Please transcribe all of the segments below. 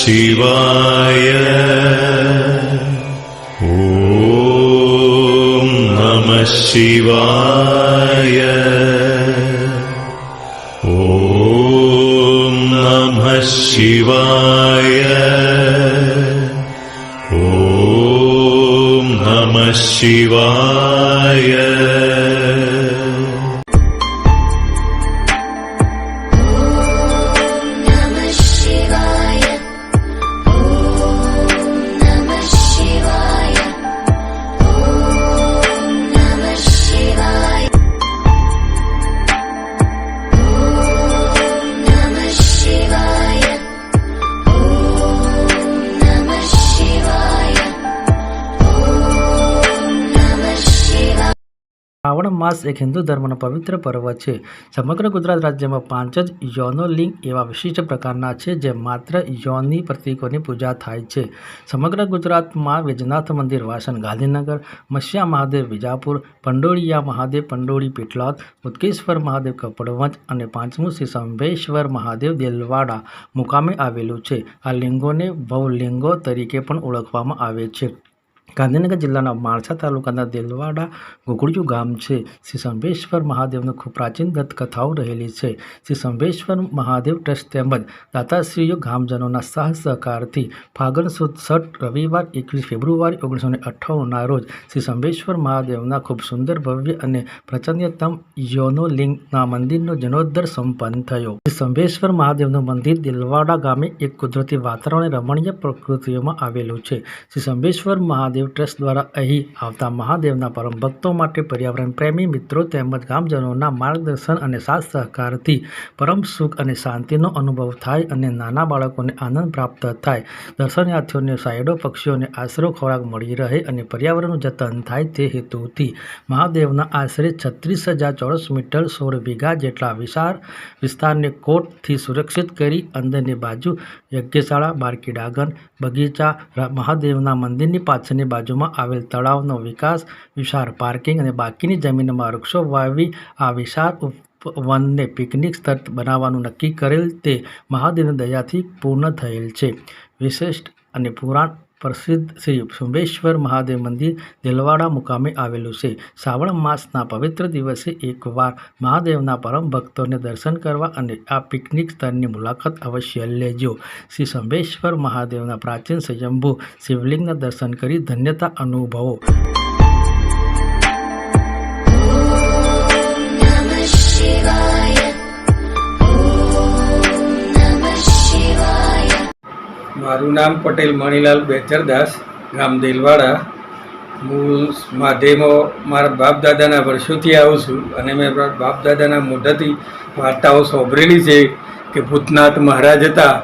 शिवाय। ॐ नमः शिवाय। ॐ नमः शिवाय। ॐ नमः शिवाय। શ્રાવણ માસ એક હિન્દુ ધર્મનો પવિત્ર પર્વ છે. સમગ્ર ગુજરાત રાજ્યમાં 5 જ યોનિલિંગ એવા વિશિષ્ટ પ્રકારના છે જે માત્ર યોનિ પ્રતીકોની પૂજા થાય છે. સમગ્ર ગુજરાતમાં વૈજનાથ મંદિર વાસણ ગાંધીનગર, મસ્યા મહાદેવ વિજાપુર, પંડોળિયા મહાદેવ પંડોળી પેટલાદ, ઉત્કેશ્વર મહાદેવ કપડવંજ અને 5મું શ્રી સંભેશ્વર મહાદેવ દેલવાડા મુકામે આવેલું છે. આ લિંગોને ભવલિંગો તરીકે પણ ઓળખવામાં આવે છે. ગાંધીનગર જિલ્લાના માણસા તાલુકાના દેલવાડા ઘોઘડિયું ગામ છે. શ્રી સંભેશ્વર મહાદેવની ખૂબ પ્રાચીન દંતકથાઓ રહેલી છે. શ્રી સંભેશ્વર મહાદેવ ટ્રસ્ટ તેમજ દાતાશ્રીઓ ગામજનોના સાથ સહકારથી ફાગણ સુદ 6 રવિવાર 21 ફેબ્રુઆરી 1958ના રોજ શ્રી સંભેશ્વર મહાદેવના ખૂબ સુંદર ભવ્ય અને પ્રચંડતમ યોનિલિંગના મંદિરનો જીર્ણોદ્ધાર સંપન્ન થયો. શ્રી સંભેશ્વર મહાદેવનું મંદિર દેલવાડા ગામે એક કુદરતી વાતાવરણ રમણીય પ્રકૃતિમાં આવેલું છે. શ્રી સંભેશ્વર મહાદેવ ટ્રસ્ટ દ્વારા અહીં આવતા મહાદેવના પરમ ભક્તો માટે પર્યાવરણ પ્રેમી મિત્રો તેમજ ગામજનોના માર્ગદર્શન અને સાથ સહકારથી પરમ સુખ અને શાંતિનો અનુભવ થાય અને નાના બાળકોને આનંદ પ્રાપ્ત થાય. દર્શનાર્થીઓને સાયડો પક્ષીઓને આશરો ખોરાક મળી રહે અને પર્યાવરણનું જતન થાય તે હેતુથી મહાદેવના આશરે 36,000 ચોરસ મીટર 16 વીઘા જેટલા વિશાળ વિસ્તારને કોટથી સુરક્ષિત કરી અંદરની બાજુ યજ્ઞશાળા, બારકી ડાગન, બગીચા, મહાદેવના મંદિરની પાછળની બાજુમાં આવેલ તળાવનો વિકાસ, વિશાળ પાર્કિંગ અને બાકીની જમીનમાં વૃક્ષો વાવી આ વિશાળ વનને પિકનિક સ્થળ બનાવવાનું નક્કી કરેલ તે મહાદેવની દયાથી પૂર્ણ થયેલ છે. વિશિષ્ટ અને પુરાણ પ્રસિદ્ધ શ્રી સંભેશ્વર મહાદેવ મંદિર દેલવાડા મુકામે આવેલું છે. શ્રાવણ માસના પવિત્ર દિવસે એકવાર મહાદેવના પરમ ભક્તોને દર્શન કરવા અને આ પિકનિક સ્થળની મુલાકાત અવશ્ય લેજો. શ્રી સંભેશ્વર મહાદેવના પ્રાચીન સ્વયંભૂ શિવલિંગના દર્શન કરી ધન્યતા અનુભવો. મારું નામ પટેલ મણીલાલ બેચરદાસ, ગામ દેલવાડા. હું મહાદેવમાં મારા બાપ દાદાના વર્ષોથી આવું છું અને મેં બાપ દાદાના મોઢાથી વાર્તાઓ સાંભળેલી છે કે ભૂતનાથ મહારાજ હતા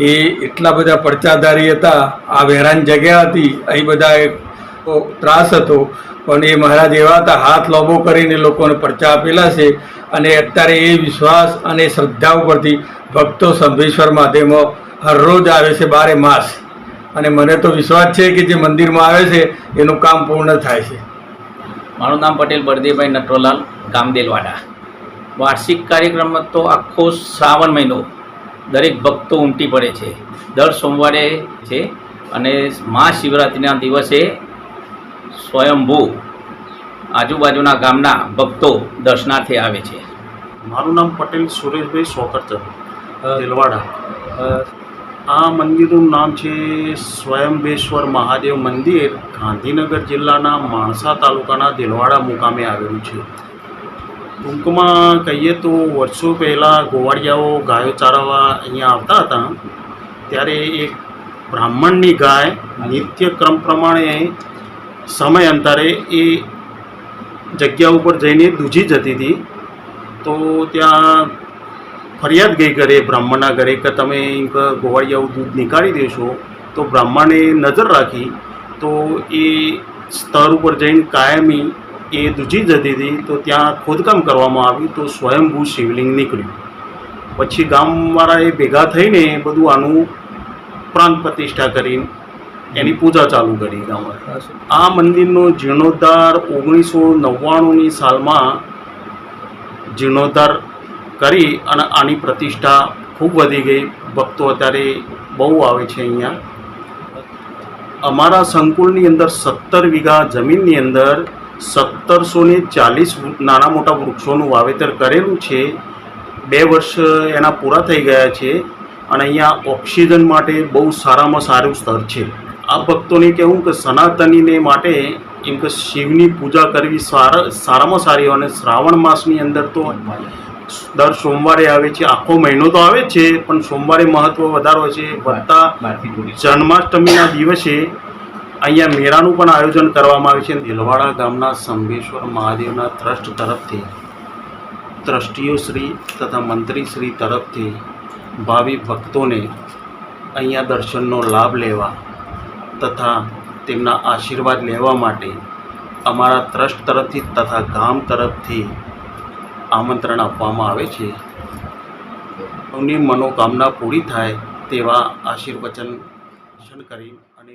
એ એટલા બધા પડચાધારી હતા. આ વેરાન જગ્યા હતી, અહીં બધા ત્રાસ હતો, પણ એ મહારાજ એવા હતા હાથ લોબો કરીને લોકોને પડચા આપેલા છે. અને અત્યારે એ વિશ્વાસ અને શ્રદ્ધા ઉપરથી ભક્તો સંભેશ્વર મહાદેવમાં હરરોજ આવે છે 12 માસ. અને મને તો વિશ્વાસ છે કે જે મંદિરમાં આવે છે એનું કામ પૂર્ણ થાય છે. મારું નામ પટેલ બળદેવભાઈ નટવરલાલ, ગામ દેલવાડા. વાર્ષિક કાર્યક્રમમાં તો આખો શ્રાવણ મહિનો દરેક ભક્તો ઉમટી પડે છે. દર સોમવારે છે અને મહાશિવરાત્રિના દિવસે સ્વયંભૂ આજુબાજુના ગામના ભક્તો દર્શનાર્થે આવે છે. મારું નામ પટેલ સુરેશભાઈ સોકરચંદ, દેલવાડા. આ મંદિરનું નામ છે સ્વયંભેશ્વર મહાદેવ મંદિર. ગાંધીનગર જિલ્લાના માણસા તાલુકાના દેલવાડા મુકામે આવેલું છે. ટૂંકમાં કહીએ તો વર્ષો પહેલાં ગોવાળિયાઓ ગાયો ચારવા અહીંયા આવતા હતા ત્યારે એક બ્રાહ્મણની ગાય નિત્યક્રમ પ્રમાણે સમયાંતરે એ જગ્યા ઉપર જઈને દૂજી જતી હતી. તો ત્યાં ફરિયાદ ગઈ ઘરે, બ્રાહ્મણના ઘરે, કે તમે ગોવાળિયાઓ દૂધ નીકાળી દેશો. તો બ્રાહ્મણે નજર રાખી તો એ સ્થળ ઉપર જઈને કાયમી એ દૂજી જતી હતી. તો ત્યાં ખોદકામ કરવામાં આવ્યું તો સ્વયંભૂ શિવલિંગ નીકળ્યું. પછી ગામવાળાએ ભેગા થઈને બધું આનું પ્રાણ પ્રતિષ્ઠા કરીને એની પૂજા ચાલુ કરી ગામવાળા. આ મંદિરનો જીર્ણોદ્ધાર 1999ની સાલમાં જીર્ણોદ્ધાર કરી અને આની પ્રતિષ્ઠા ખૂબ વધી ગઈ. ભક્તો અત્યારે બહુ આવે છે અહીંયા. અમારા સંકુલની અંદર 17 વીઘા જમીનની અંદર 1740 નાના મોટા વૃક્ષોનું વાવેતર કરેલું છે. 2 વર્ષ એના પૂરા થઈ ગયા છે અને અહીંયા ઓક્સિજન માટે બહુ સારામાં સારું સ્તર છે. આ ભક્તોને કહેવું કે સનાતનીને માટે એમ કે શિવની પૂજા કરવી સારામાં સારી, અને શ્રાવણ માસની અંદર તો દર સોમવારે આવે છે. આખો મહિનો તો આવે છે પણ સોમવારે મહત્વ વધારે હોય છે. વત્તા જન્માષ્ટમીના દિવસે અહીંયા મેળાનું પણ આયોજન કરવામાં આવે છે. દેલવાડા ગામના સંભેશ્વર મહાદેવના ટ્રસ્ટ તરફથી ટ્રસ્ટીઓ શ્રી તથા મંત્રી શ્રી તરફથી ભાવિ ભક્તોને અહીંયા દર્શનનો લાભ લેવા તથા તેમના આશીર્વાદ લેવા માટે અમારા ટ્રસ્ટ તરફથી તથા ગામ તરફથી આમંત્રણ આપવામાં આવે છે. સૌની મનોકામના પૂરી થાય તેવા આશીર્વચન કરી અને